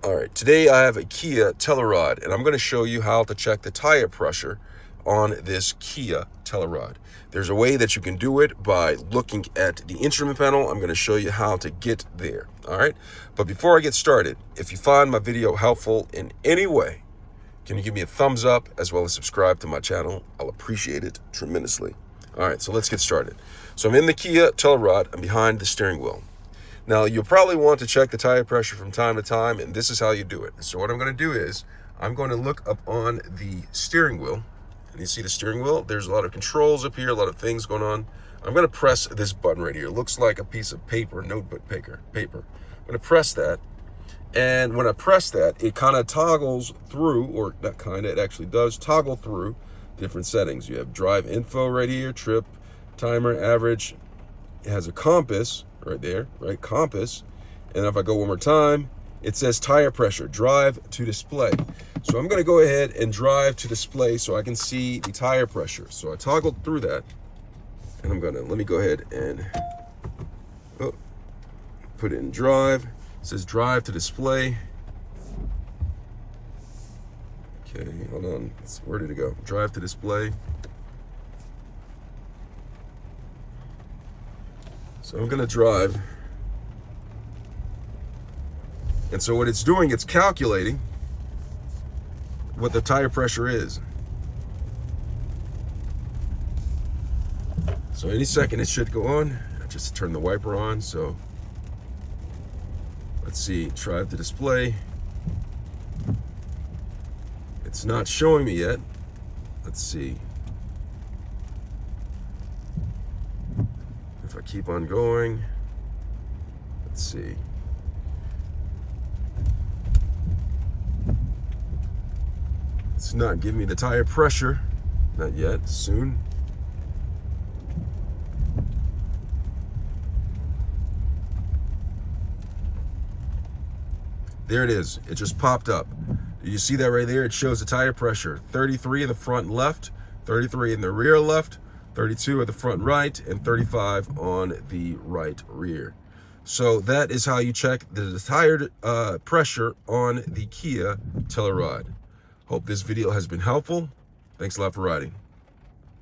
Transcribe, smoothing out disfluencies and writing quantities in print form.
All right, today I have a Kia Telluride, and I'm going to show you how to check the tire pressure on this Kia Telluride. There's a way that you can do it by looking at the instrument panel. I'm going to show you how to get there, all right? But before I get started, if you find my video helpful in any way, can you give me a thumbs up as well as subscribe to my channel? I'll appreciate it tremendously. All right, so let's get started. So I'm in the Kia Telluride. I'm behind the steering wheel. Now, you'll probably want to check the tire pressure from time to time, and this is how you do it. So what I'm going to do is I'm going to look up on the steering wheel, and you see the steering wheel. There's a lot of controls up here, a lot of things going on. I'm going to press this button right here. It looks like a piece of paper, notebook paper. I'm going to press that, and when I press that, it kind of toggles through, or not kind of, it actually does toggle through different settings. You have drive info right here, trip, timer, average. It has a compass right there, right? Compass. And if I go one more time, it says tire pressure, drive to display. So I'm going to go ahead and drive to display so I can see the tire pressure. So I toggled through that, and let me go ahead and put it in drive. It says drive to display. Okay, hold on. Where did it go? Drive to display. So I'm going to drive. And so what it's doing, it's calculating what the tire pressure is. So any second it should go on. I just turn the wiper on. So let's see, drive to display. It's not showing me yet. Let's see. If I keep on going, let's see. It's not giving me the tire pressure, not yet, soon. There it is, it just popped up. Do you see that right there? It shows the tire pressure, 33 in the front left, 33 in the rear left, 32 at the front right, and 35 on the right rear. So that is how you check the tire pressure on the Kia Telluride. Hope this video has been helpful. Thanks a lot for riding.